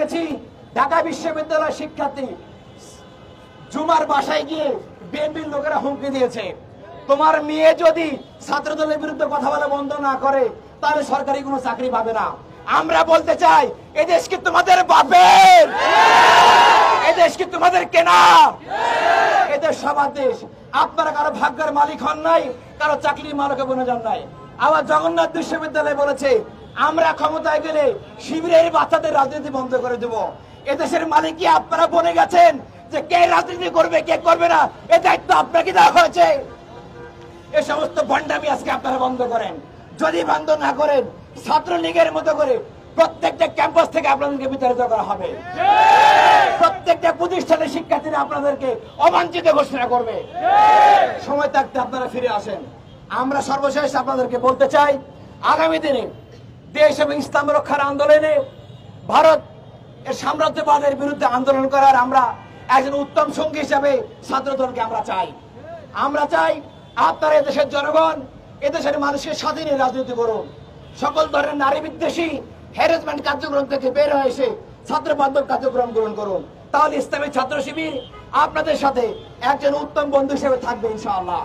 দেখেছি ঢাকা বিশ্ববিদ্যালয়ের শিক্ষার্থী জুমার বাসায় গিয়ে বিএনপির লোকেরা হুমকি দিয়েছে, তোমার মেয়ে যদি ছাত্রদলের বিরুদ্ধে কথা বলা বন্ধ না করে তাহলে সরকারি কোনো চাকরি পাবে না। আমরা বলতে চাই, এদেশ কি তোমাদের বাপের? এদেশ কি তোমাদের কেনা? এদেশ সবার দেশ। আপনারা কারো ভাগ্যের মালিক হন নাই, কারো চাকরির মালিকও বনে যান নাই। আবার জগন্নাথ বিশ্ববিদ্যালয় বলেছে, আমরা ক্ষমতায় গেলে শিবিরের বাচ্চাদের রাজনীতি বন্ধ করে দেব। এদেশের মালিক কি আপনারা বনে গেছেন যে কে রাজনীতি করবে কে করবে না, এ দায়িত্ব আপনাকে দেওয়া হয়েছে। এ সমস্ত ভণ্ডামি আজকে আপনারা বন্ধ করেন। যদি বন্ধ না করেন, ছাত্রলীগের মতো করে প্রত্যেকটা ক্যাম্পাস থেকে আপনাদেরকে বিতাড়িত করা হবে। প্রত্যেকটা প্রতিষ্ঠানের শিক্ষার্থীরা আপনাদেরকে অবাঞ্ছিত ঘোষণা করবে। সময় থাকতে আপনারা ফিরে আসেন। আমরা সর্বশেষ আপনাদেরকে বলতে চাই, আগামী দিনে দেশ এবং ইসলাম রক্ষার আন্দোলনে ভারত এর সাম্রাজ্যবাদের বিরুদ্ধে আন্দোলন করার আমরা একজন উত্তম সঙ্গী হিসাবে ছাত্রদলকে আমরা চাই। আমরা চাই আপনারা এদেশের জনগণ, এদেশের মানুষের স্বাধীনে রাজনীতি করুন। সকল ধরনের নারী বিদ্বেষী হ্যারাসমেন্ট কার্যক্রম থেকে বের হয়ে এসে ছাত্র বান্ধব কার্যক্রম গ্রহণ করুন। তাহলে ইসলামী ছাত্র শিবির আপনাদের সাথে একজন উত্তম বন্ধু হিসেবে থাকবে ইনশাআল্লাহ।